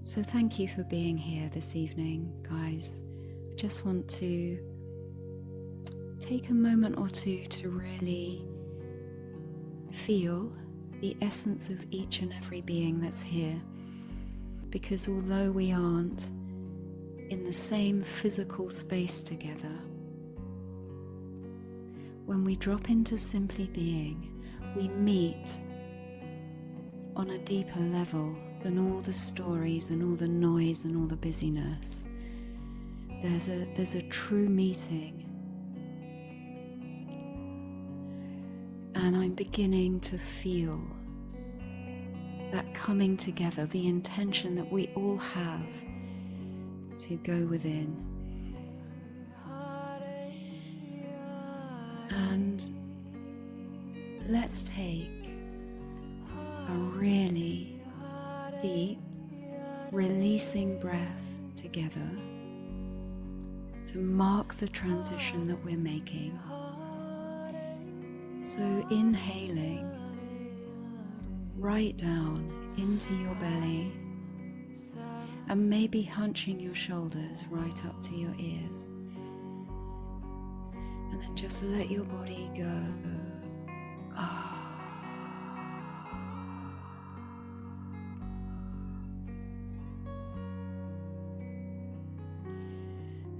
So thank you for being here this evening, guys. I just want to take a moment or two to really feel the essence of each and every being that's here. Because although we aren't in the same physical space together, when we drop into simply being, we meet on a deeper level than all the stories and all the noise and all the busyness. There's a true meeting, and I'm beginning to feel that coming together, the intention that we all have to go within. And let's take a really deep, releasing breath together to mark the transition that we're making. So inhaling right down into your belly and maybe hunching your shoulders right up to your ears. And then just let your body go.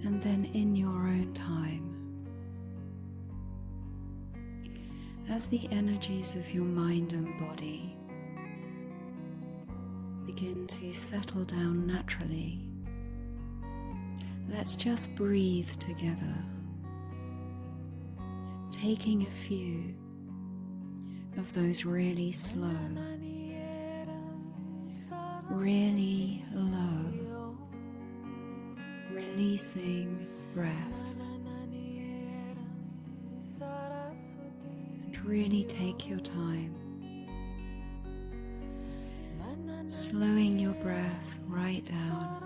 And then in your own time, as the energies of your mind and body begin to settle down naturally, let's just breathe together, taking a few of those really slow, really low, releasing breaths. And really take your time, slowing your breath right down.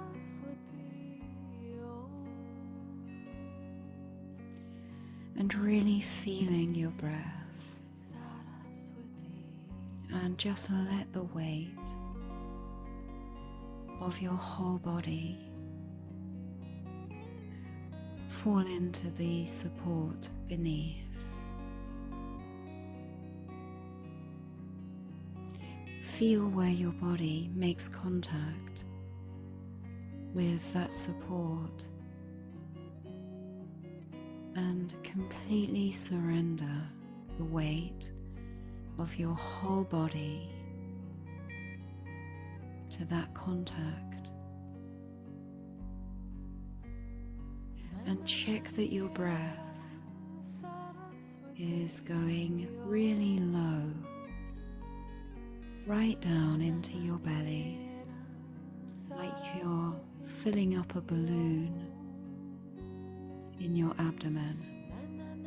And really feeling your breath. And just let the weight of your whole body fall into the support beneath. Feel where your body makes contact with that support and completely surrender the weight of your whole body to that contact. And check that your breath is going really low, right down into your belly, like you're filling up a balloon in your abdomen. And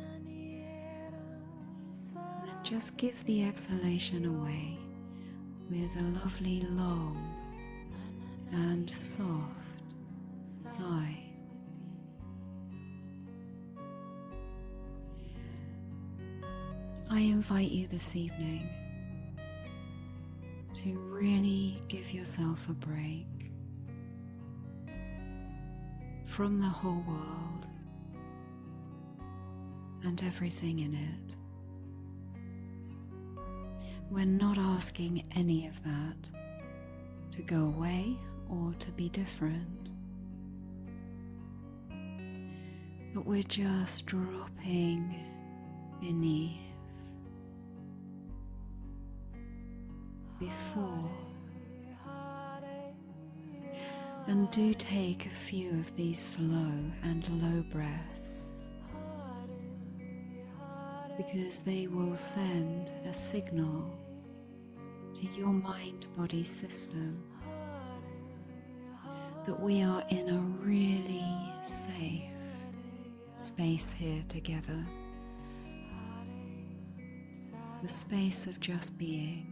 then just give the exhalation away with a lovely long and soft sigh. I invite you this evening to really give yourself a break from the whole world and everything in it. We're not asking any of that to go away or to be different, but we're just dropping beneath, before, and do take a few of these slow and low breaths, because they will send a signal to your mind-body system that we are in a really safe space here together, the space of just being,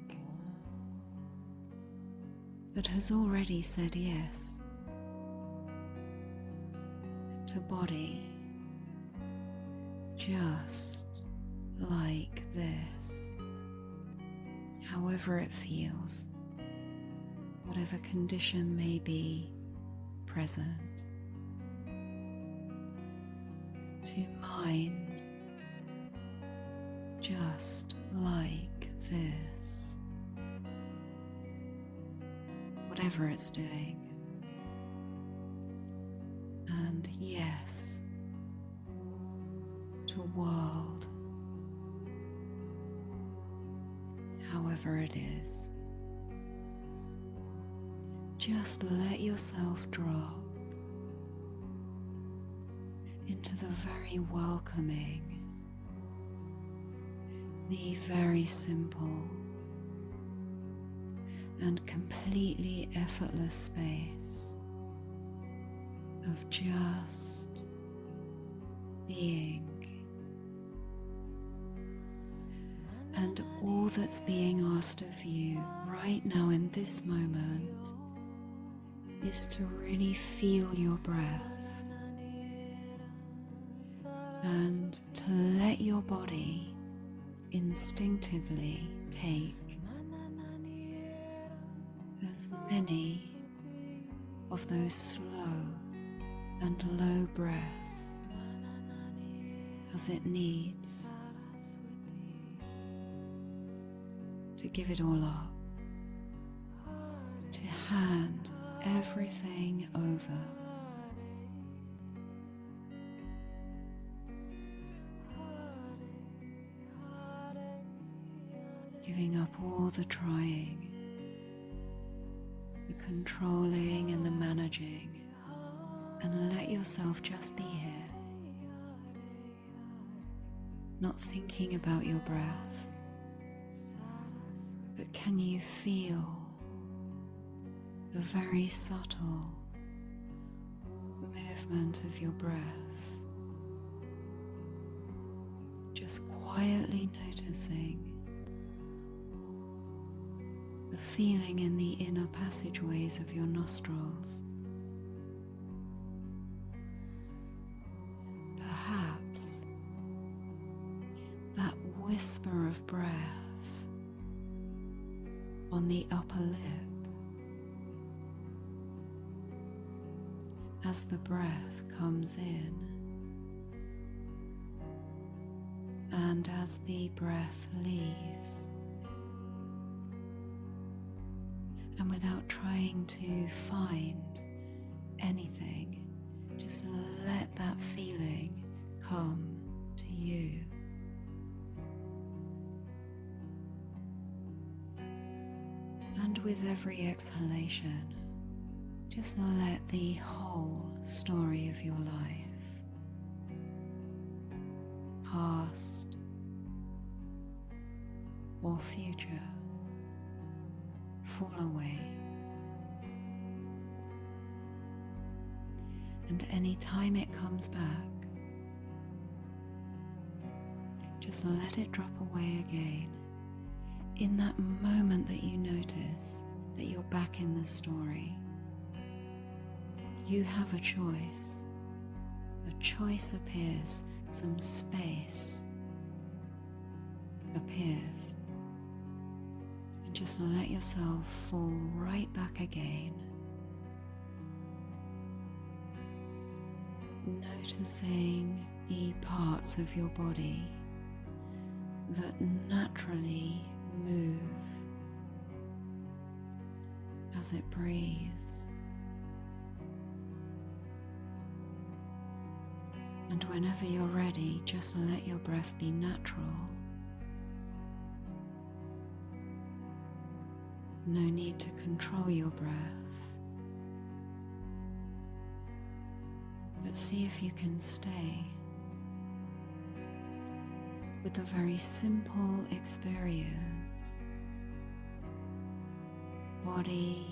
that has already said yes to body just like this, however it feels, whatever condition may be present, to mind just like this, whatever it's doing. And yes, to world, however it is. Just let yourself drop into the very welcoming, the very simple and completely effortless space of just being. And all that's being asked of you right now in this moment is to really feel your breath and to let your body instinctively take as many of those slow and low breaths as it needs to give it all up, to hand everything over, giving up all the trying, the controlling and the managing, and let yourself just be here, not thinking about your breath, but can you feel the very subtle movement of your breath, just quietly noticing the feeling in the inner passageways of your nostrils. Perhaps that whisper of breath on the upper lip as the breath comes in and as the breath leaves, and without trying to find anything, just let that feeling come to you. And with every exhalation, just let the whole story of your life, past or future, fall away. And any time it comes back, just let it drop away again. In that moment that you notice that you're back in the story, you have a choice. A choice appears, some space appears, and just let yourself fall right back again, noticing the parts of your body that naturally move as it breathes. And whenever you're ready, just let your breath be natural. No need to control your breath, but see if you can stay with the very simple experience, body,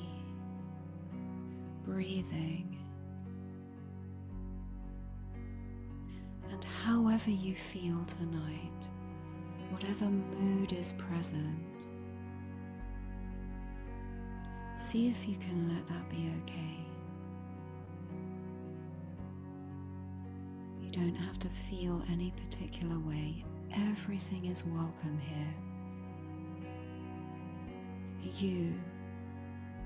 breathing, and however you feel tonight, whatever mood is present, see if you can let that be okay. You don't have to feel any particular way. Everything is welcome here. You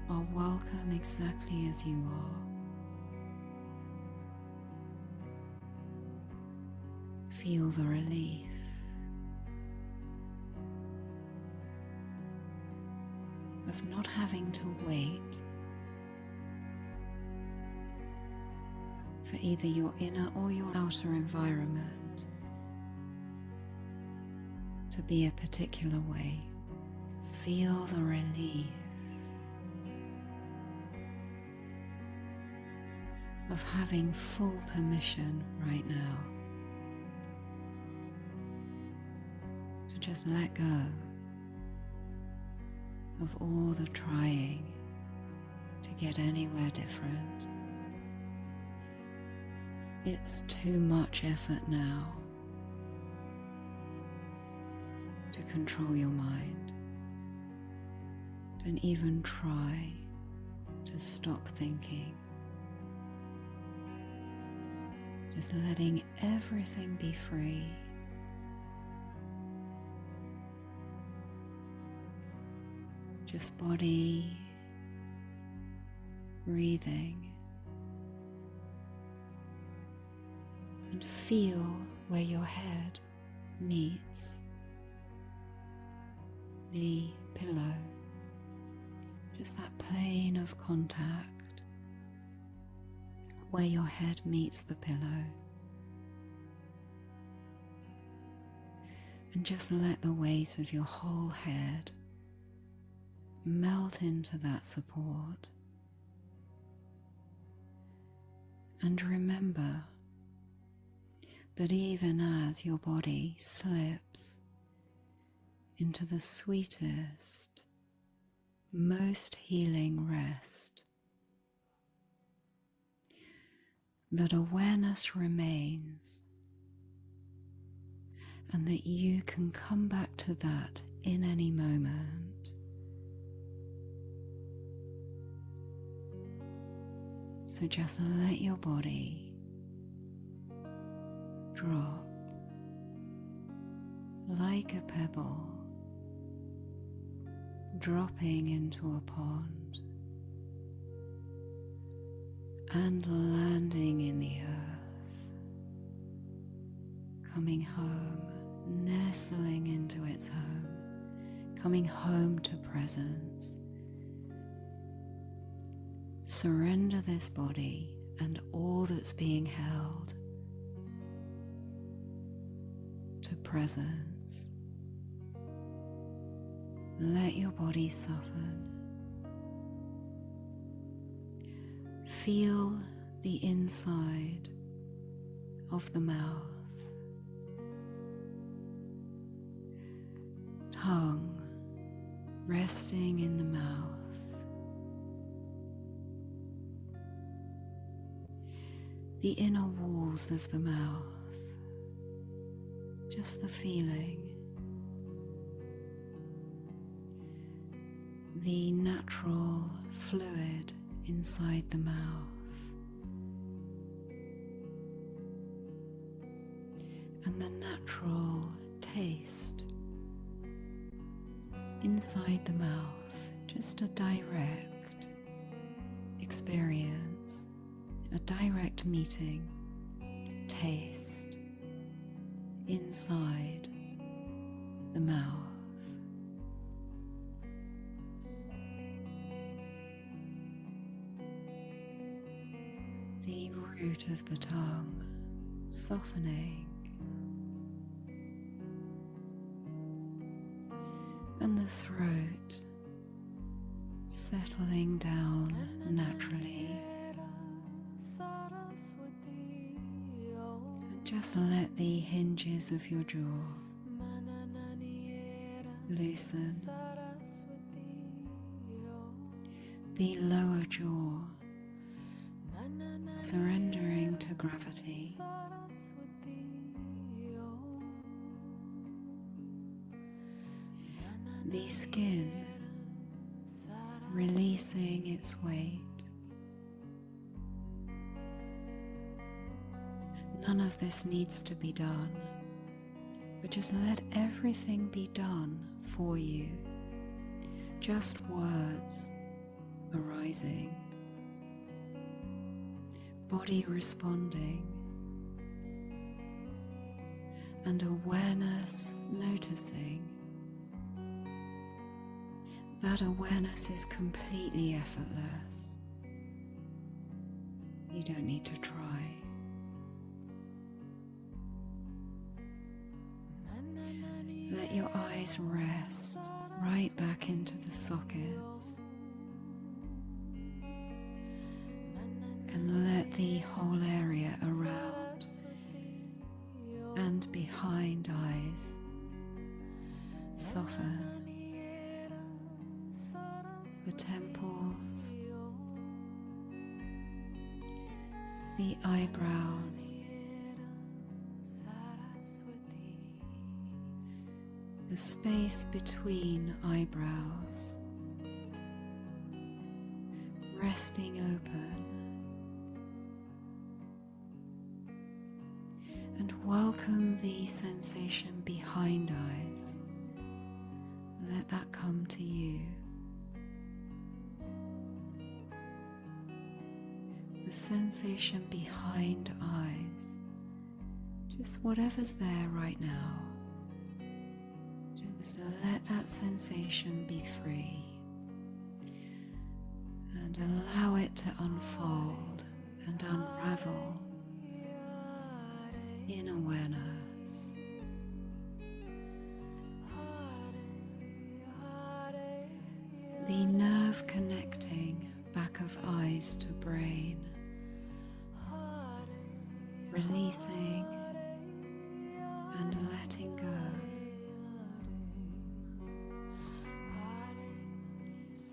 are welcome exactly as you are. Feel the relief. Of not having to wait for either your inner or your outer environment to be a particular way. Feel the relief of having full permission right now to just let go of all the trying to get anywhere different. It's too much effort now to control your mind. Don't even try to stop thinking. Just letting everything be free. Just body, breathing, and feel where your head meets the pillow. Just that plane of contact where your head meets the pillow. And just let the weight of your whole head melt into that support. And remember that even as your body slips into the sweetest, most healing rest, that awareness remains, and that you can come back to that in any moment. So just let your body drop like a pebble dropping into a pond and landing in the earth, coming home, nestling into its home, coming home to presence. Surrender this body and all that's being held to presence. Let your body soften. Feel the inside of the mouth, tongue resting in the mouth. The inner walls of the mouth, just the feeling, the natural fluid inside the mouth, and the natural taste inside the mouth, just a direct experience. A direct meeting, taste inside the mouth. The root of the tongue softening, and the throat settling down naturally. Just let the hinges of your jaw loosen, the lower jaw surrendering to gravity, the skin releasing its weight. None of this needs to be done, but just let everything be done for you. Just words arising, body responding, and awareness noticing. That awareness is completely effortless. You don't need to try. Let your eyes rest right back into the sockets and let the whole area around and behind eyes soften. The temples, the eyebrows, the space between eyebrows, resting open, and welcome the sensation behind eyes. Let that come to you. The sensation behind eyes, just whatever's there right now, just let that sensation be free and allow it to unfold and unravel in awareness. The nerve connecting back of eyes to brain, releasing and letting go.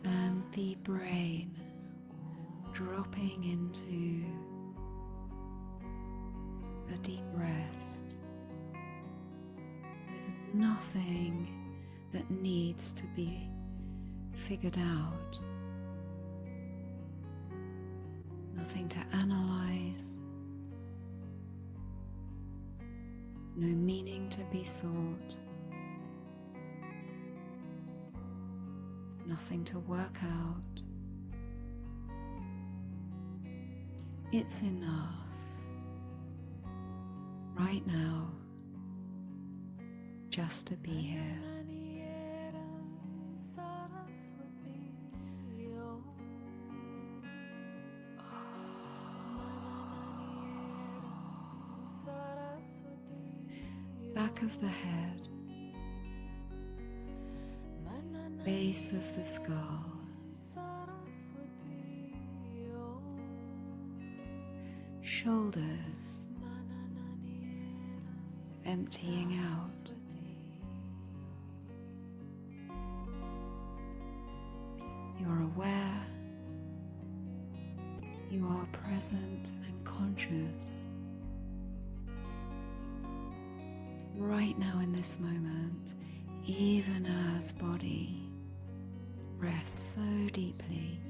And the brain dropping into a deep rest with nothing that needs to be figured out, nothing to analyze, no meaning to be sought, nothing to work out. It's enough right now just to be here. Back of the head, base of the skull, shoulders emptying out, you're aware, you are present and conscious right now in this moment, even as body rests so deeply.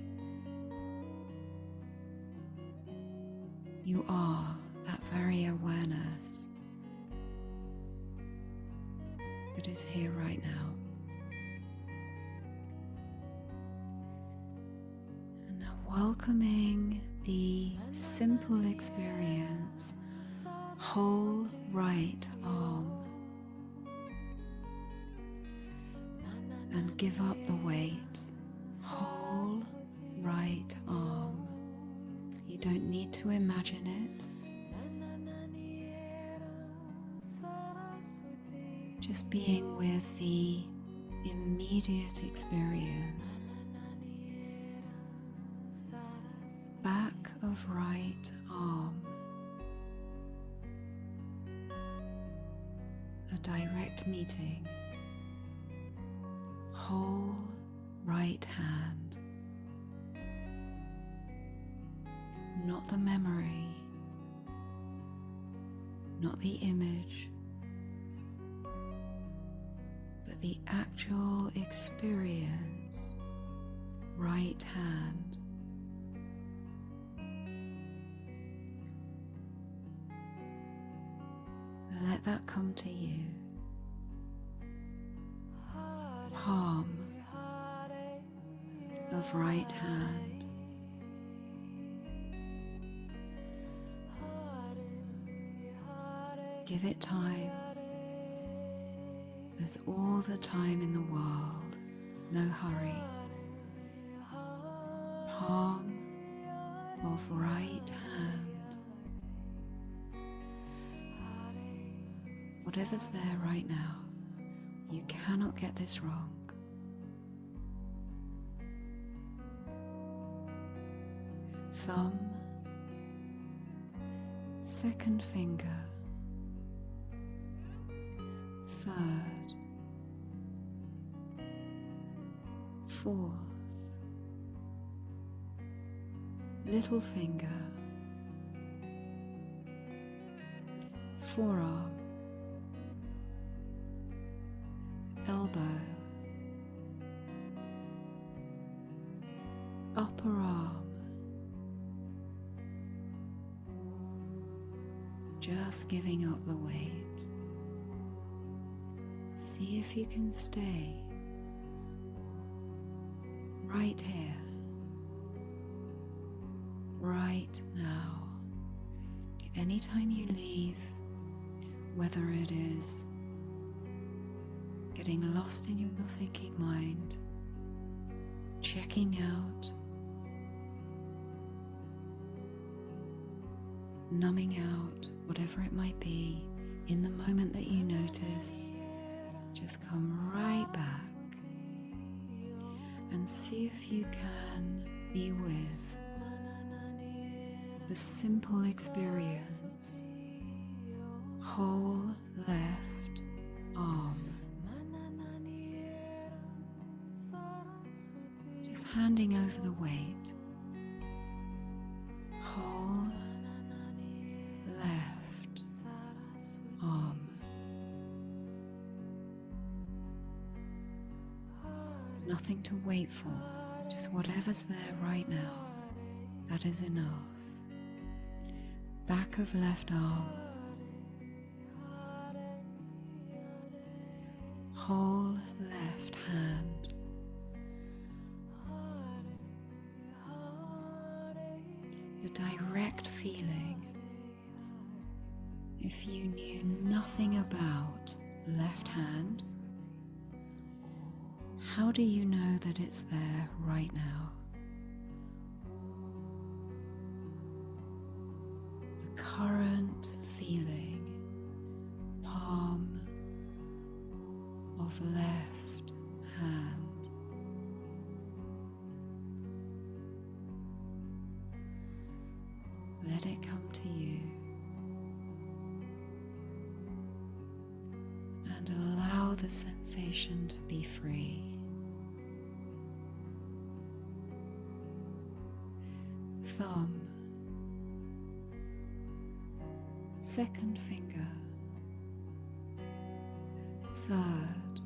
You are that very awareness that is here right now. And now welcoming the simple experience, whole right arm, and give up the weight, whole right arm. You don't need to imagine it. Just being with the immediate experience. Back of right arm. A direct meeting. Whole right hand. Not the memory, not the image, but the actual experience, right hand. Let that come to you. Palm of right hand. Give it time. There's all the time in the world, no hurry. Palm of right hand. Whatever's there right now, you cannot get this wrong. Thumb, second finger, third, fourth, little finger, forearm, elbow, upper arm. Just giving up the weight. See if you can stay right here, right now. Anytime you leave, whether it is getting lost in your thinking mind, checking out, numbing out, whatever it might be, in the moment that you notice, just come right back and see if you can be with the simple experience. Whole left arm. Just handing over the weight. Whole left arm. Nothing to wait for, just whatever's there right now. That is enough. Back of left arm. Whole left hand. The direct feeling. If you knew nothing about left hand, how do you know that it's there right now? The current feeling, palm of left hand. Let it come to you and allow the sensation to be free. Thumb, second finger, third,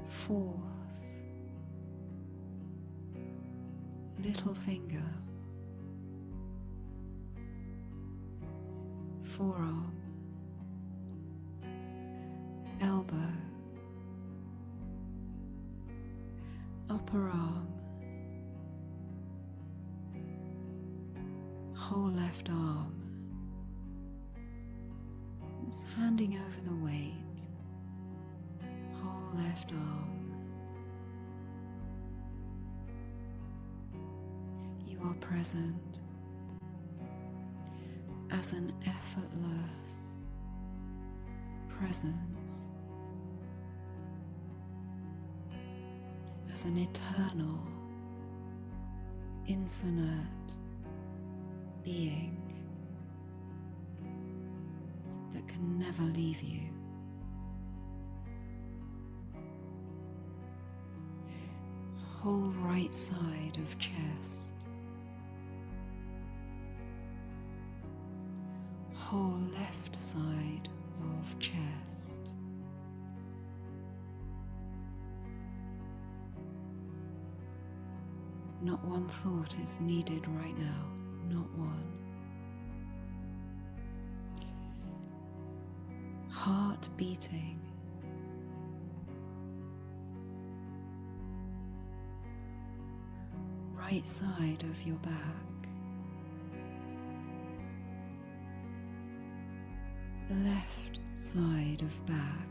fourth, little finger, forearm, elbow, upper arm, whole left arm. Just handing over the weight. Whole left arm. You are present as an effortless presence, as an eternal, infinite being that can never leave you. Whole right side of chest, whole left side of chest, not one thought is needed right now. Not one. Heart beating. right side of your back. The left side of back.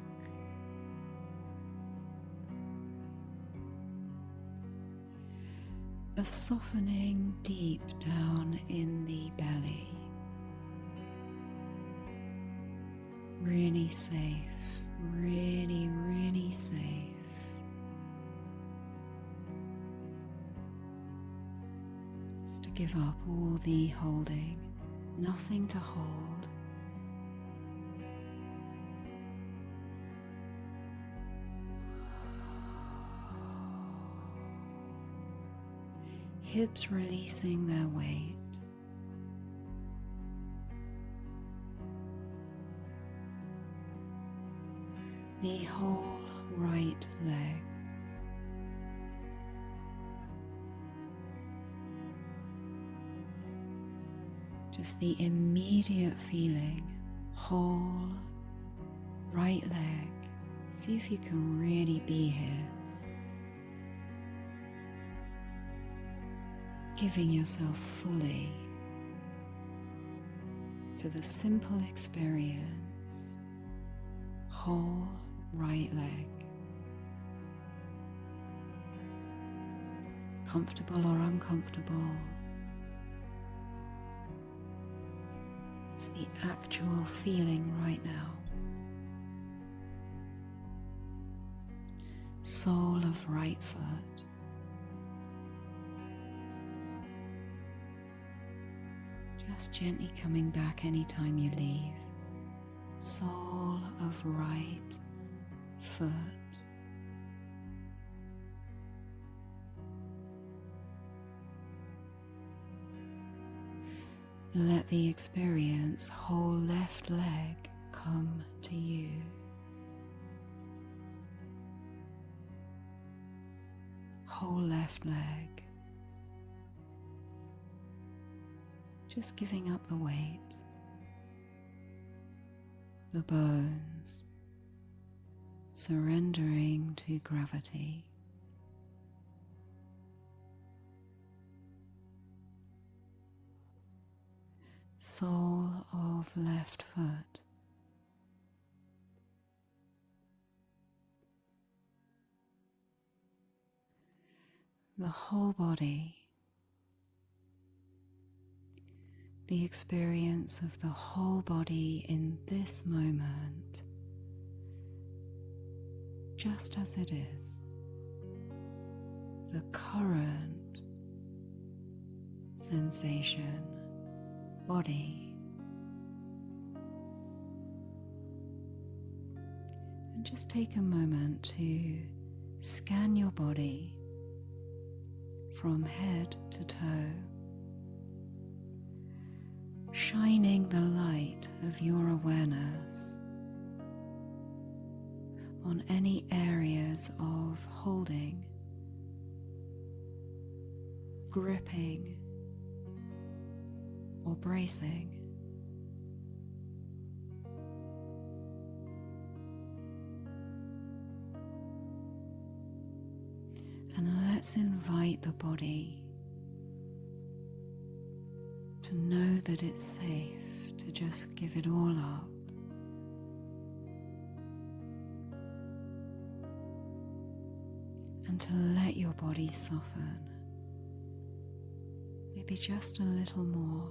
A softening deep down in the belly. Really safe, really, really safe. Just to give up all the holding, nothing to hold. Hips releasing their weight. The whole right leg. Just the immediate feeling, whole right leg. See if you can really be here. Giving yourself fully to the simple experience, whole right leg. Comfortable or uncomfortable, it's the actual feeling right now. Sole of right foot. Just gently coming back anytime you leave. Sole of right foot. Let the experience, whole left leg, come to you. Whole left leg. Just giving up the weight, the bones, surrendering to gravity. Sole of left foot. The whole body. The experience of the whole body in this moment, just as it is. The current sensation, body. And just take a moment to scan your body from head to toe, shining the light of your awareness on any areas of holding, gripping, or bracing. And let's invite the body to know that it's safe to just give it all up. And to let your body soften, maybe just a little more.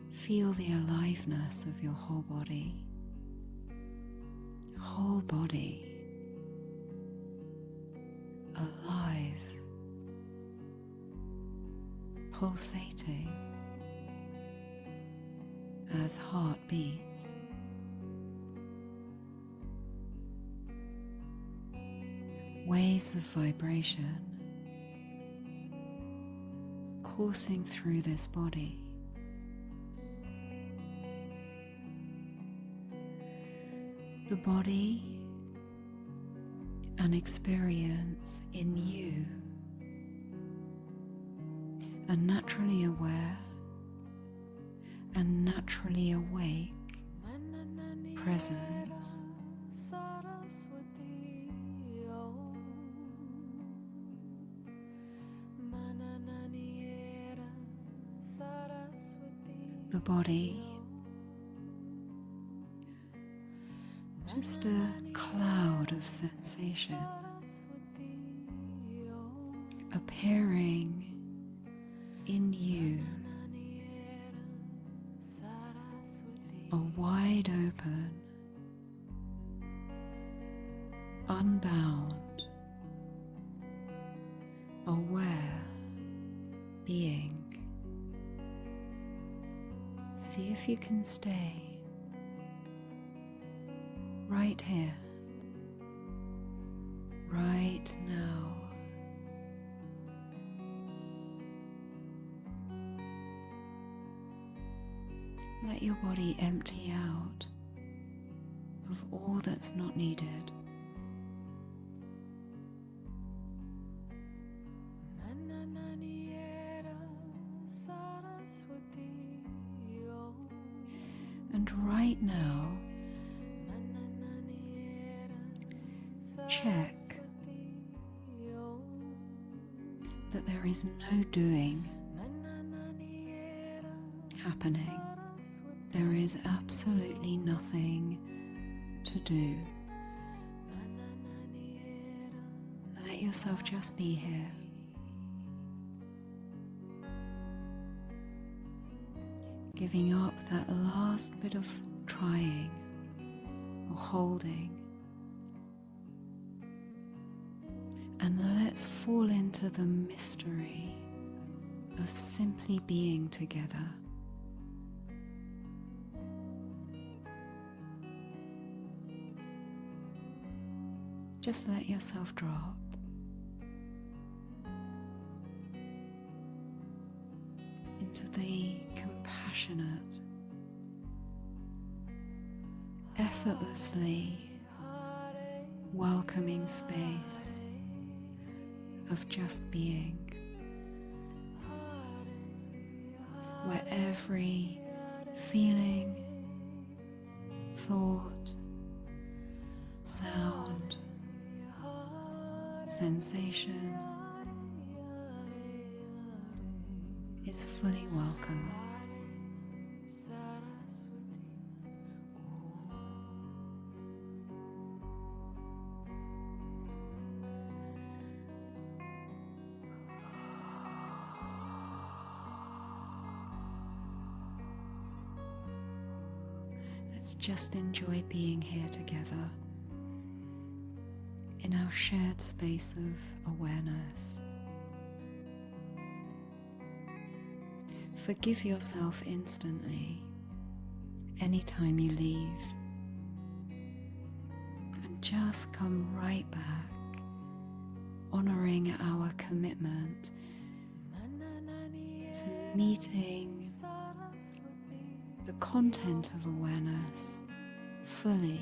Feel the aliveness of your whole body. Whole body alive, pulsating as heart beats. Waves of vibration coursing through this body. The body, an experience in you, a naturally aware and naturally awake presence body. Just a cloud of sensation appearing in you, a wide open, unbound, aware being. See if you can stay right here, right now. Let your body empty out of all that's not needed. And right now, check that there is no doing happening. There is absolutely nothing to do. Let yourself just be here. Giving up that last bit of trying or holding. And let's fall into the mystery of simply being together. Just let yourself drop. Into the compassionate, effortlessly welcoming space of just being, where every feeling, thought, sound, sensation is fully welcome. Let's just enjoy being here together in our shared space of awareness. Forgive yourself instantly anytime you leave, and just come right back, honoring our commitment to meeting the content of awareness fully.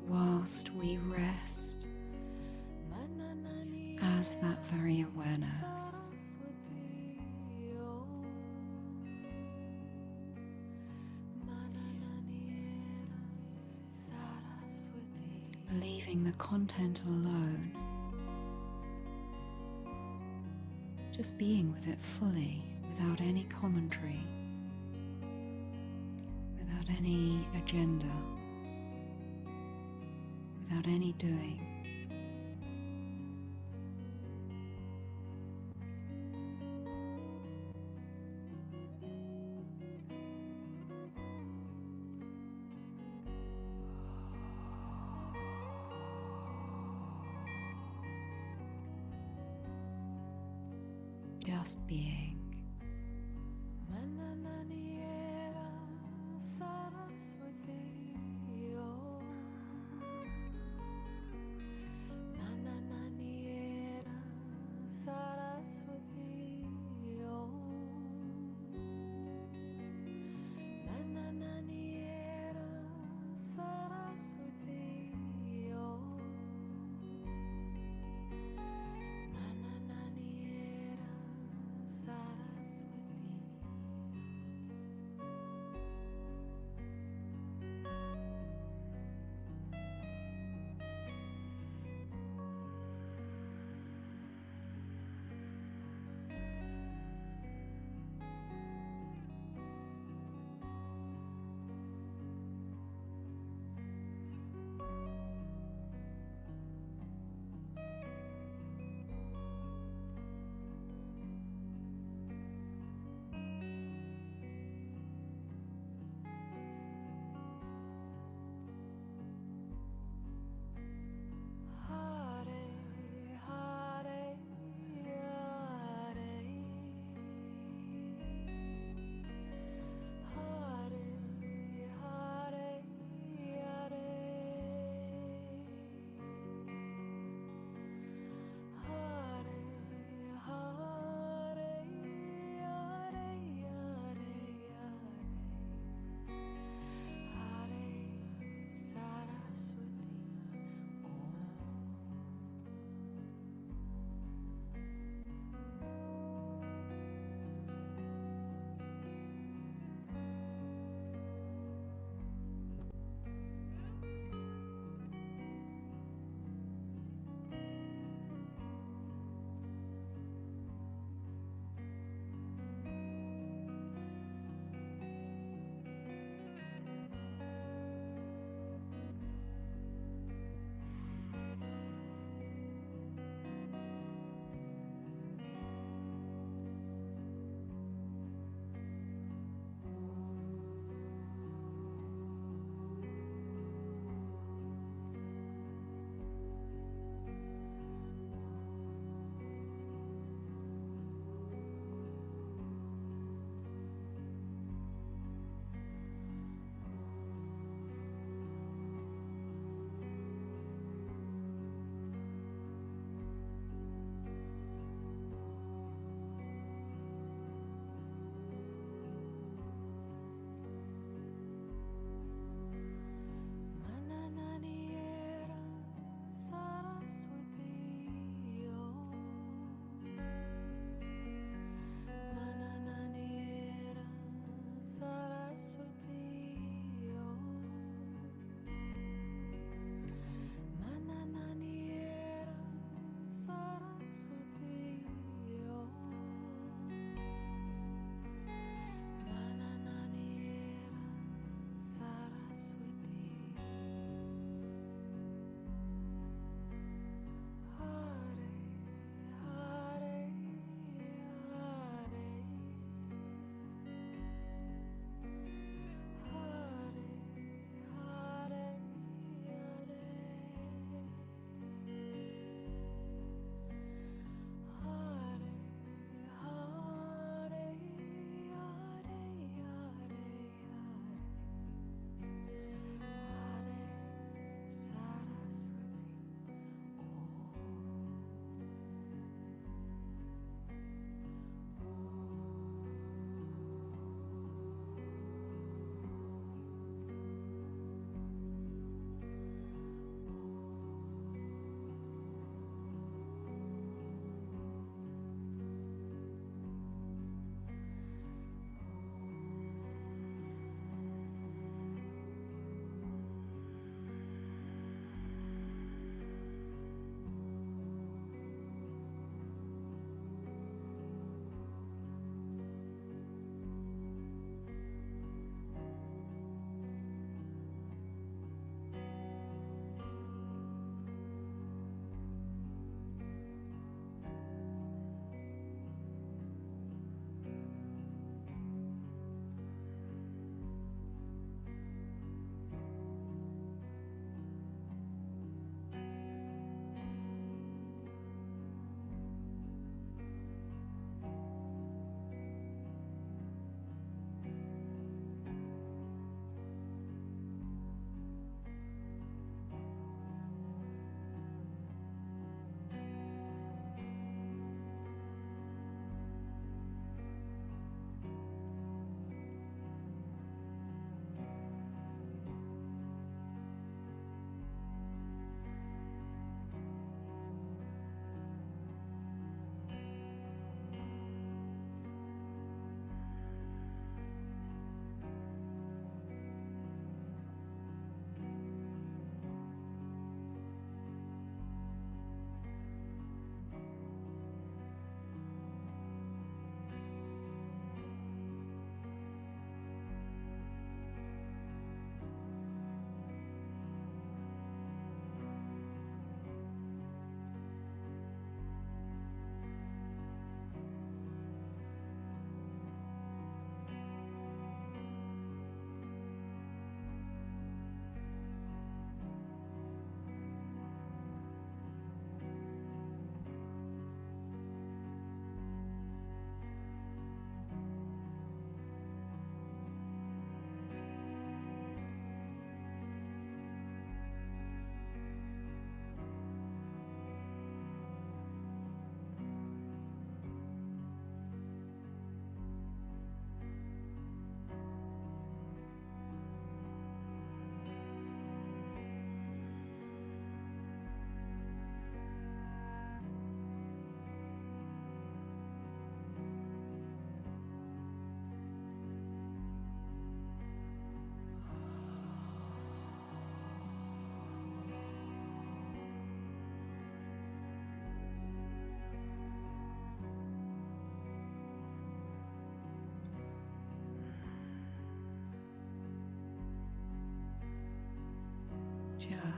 Whilst we rest as that very awareness. Leaving the content alone. Just being with it fully, without any commentary, without any agenda, without any doing. Just being.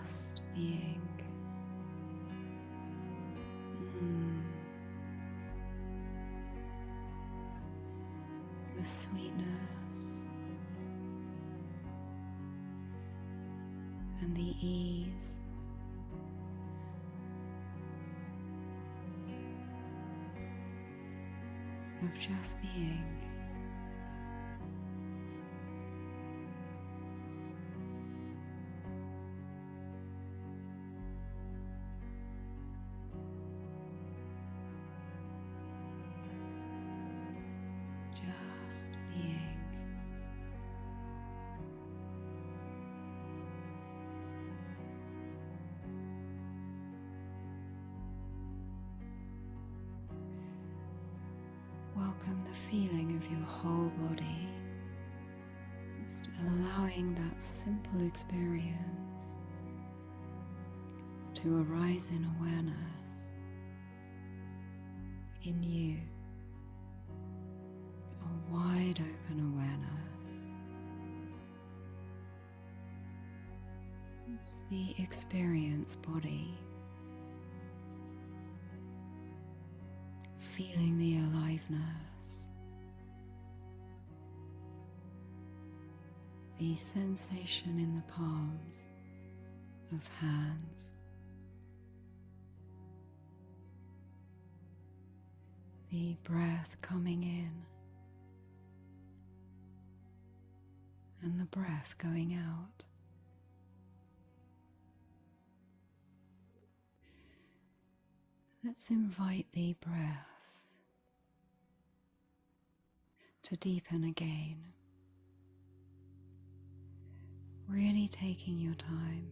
just being. The sweetness and the ease of just being. Just being. Welcome the feeling of your whole body, just allowing that simple experience to arise in awareness in you, a wide open awareness. It's the experience body, feeling the aliveness, the sensation in the palms of hands, the breath coming in and the breath going out. Let's invite the breath to deepen again, really taking your time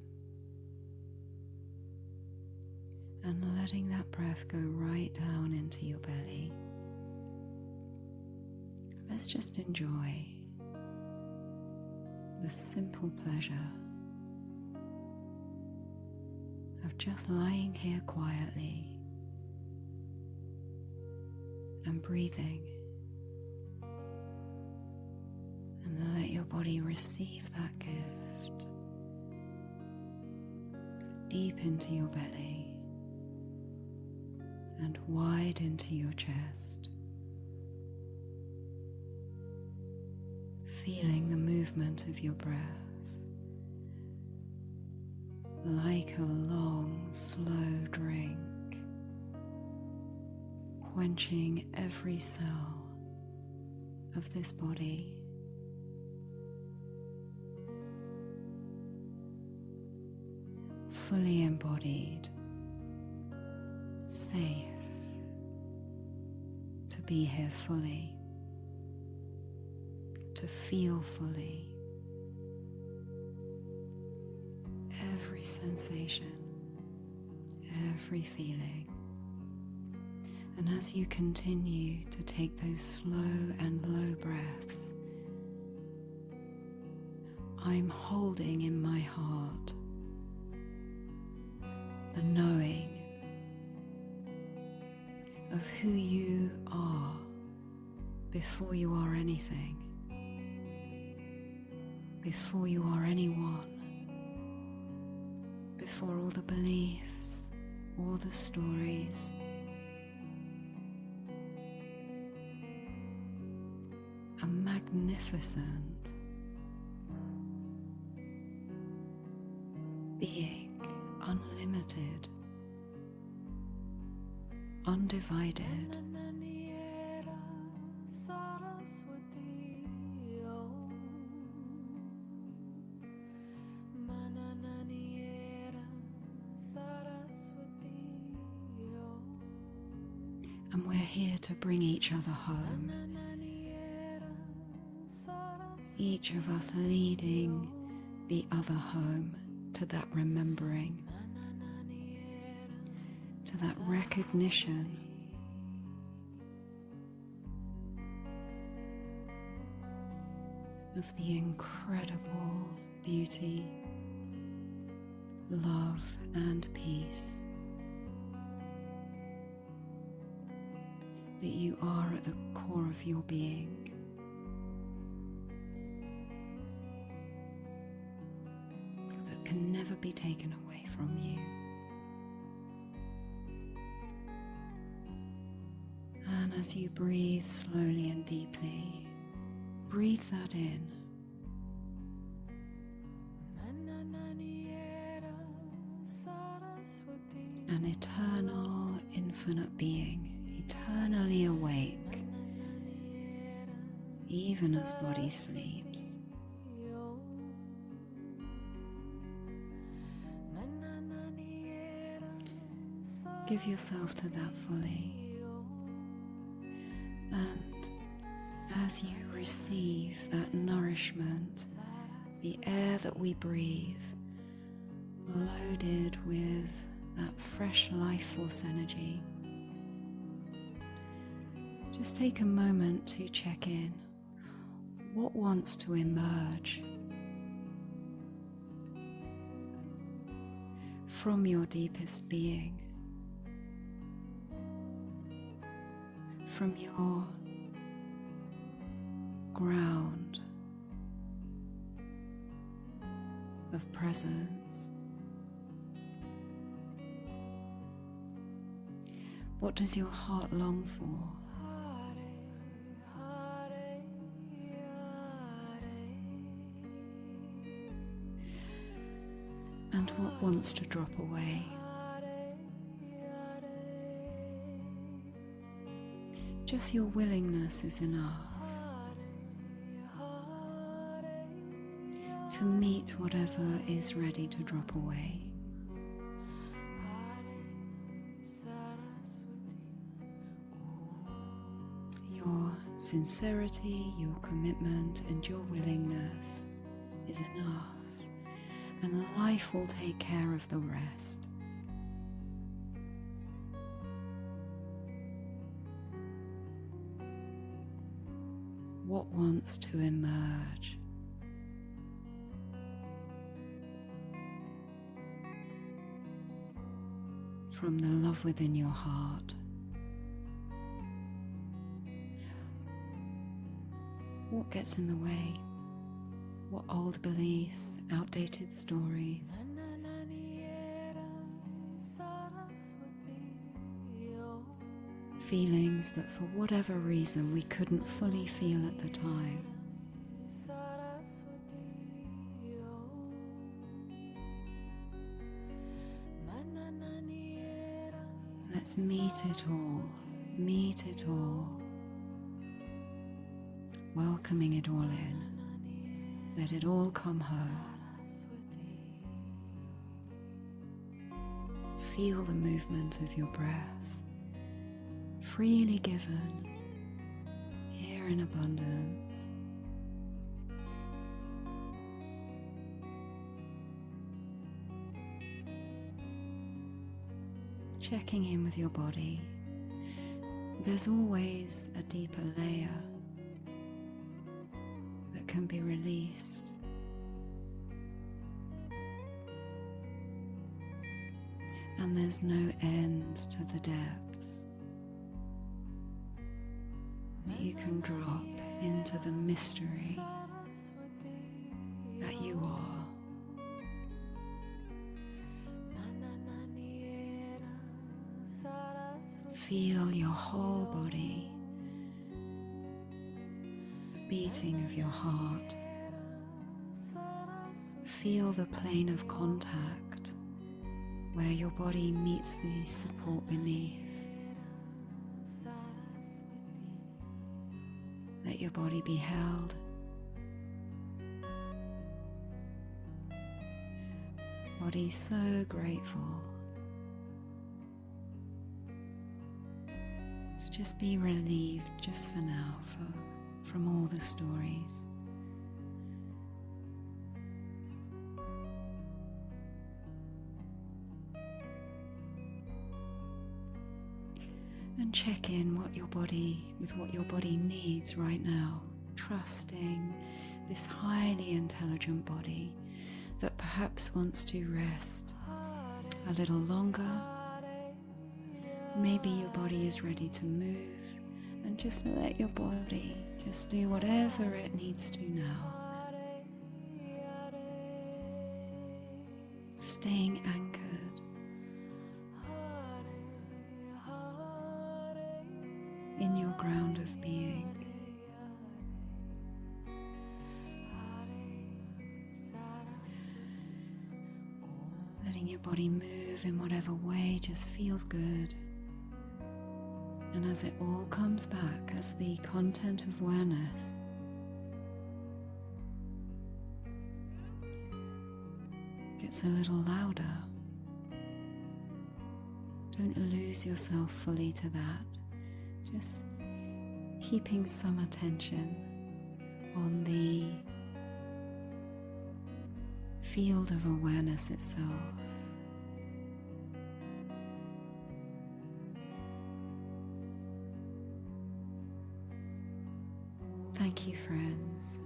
and letting that breath go right down into your belly. Let's just enjoy the simple pleasure of just lying here quietly and breathing, and let your body receive that gift deep into your belly and wide into your chest, feeling the movement of your breath like a long, slow drink, quenching every cell of this body. Fully embodied, safe to be here fully, to feel fully every sensation, every feeling. And as you continue to take those slow and low breaths, I'm holding in my heart the knowing of who you are before you are anything, before you are anyone, before all the beliefs, all the stories. A magnificent being, unlimited, undivided. And we're here to bring each other home, each of us leading the other home to that remembering, to that recognition of the incredible beauty, love, and peace that you are at the core of your being. can never be taken away from you. And as you breathe slowly and deeply, breathe that in. An eternal, infinite being, eternally awake, even as body sleeps. Give yourself to that fully. And as you receive that nourishment, the air that we breathe, loaded with that fresh life force energy, just take a moment to check in. What wants to emerge from your deepest being, from your ground of presence? What does your heart long for? And what wants to drop away? Just your willingness is enough to meet whatever is ready to drop away. Your sincerity, your commitment, and your willingness is enough, and life will take care of the rest. What wants to emerge? From the love within your heart. What gets in the way? What old beliefs, outdated stories? Feelings that for whatever reason we couldn't fully feel at the time. Let's meet it all, welcoming it all in. Let it all come home. Feel the movement of your breath, freely given, here in abundance. Checking in with your body. There's always a deeper layer that can be released. And there's no end to the depths that you can drop into the mystery that you are. Feel your whole body, the beating of your heart. Feel the plane of contact where your body meets the support beneath. Let your body be held. Body so grateful. Just be relieved just for now from all the stories. And check in with what your body needs right now, trusting this highly intelligent body that perhaps wants to rest a little longer. Maybe your body is ready to move, and just let your body just do whatever it needs to now. staying anchored. In your ground of being. Letting your body move in whatever way just feels good. And as it all comes back as the content of awareness, gets a little louder. Don't lose yourself fully to that. Just keeping some attention on the field of awareness itself. Thank you, friends.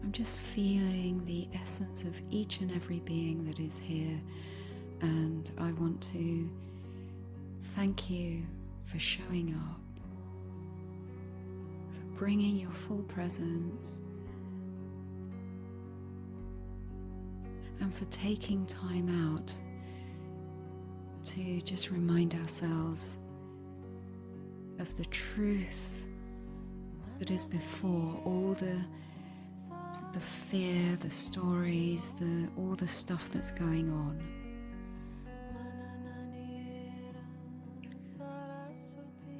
I'm just feeling the essence of each and every being that is here, and I want to thank you for showing up, for bringing your full presence, and for taking time out to just remind ourselves of the truth that is before all the fear, the stories, all the stuff that's going on.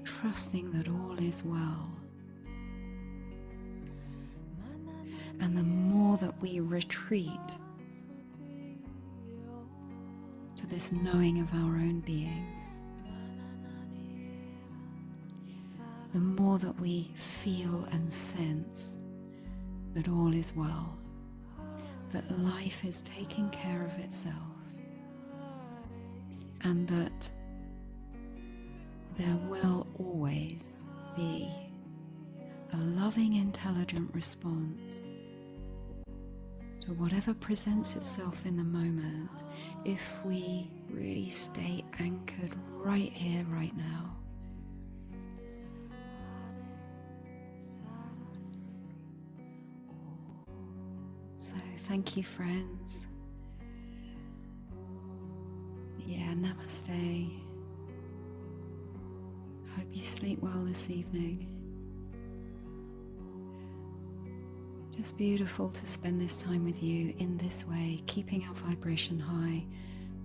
Trusting that all is well. And the more that we retreat to this knowing of our own being, the more that we feel and sense that all is well, that life is taking care of itself, and that there will always be a loving, intelligent response to whatever presents itself in the moment if we really stay anchored right here, right now. So thank you, friends. Yeah, namaste. Hope you sleep well this evening. Just beautiful to spend this time with you in this way, keeping our vibration high,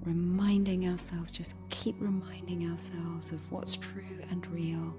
reminding ourselves, just keep reminding ourselves of what's true and real,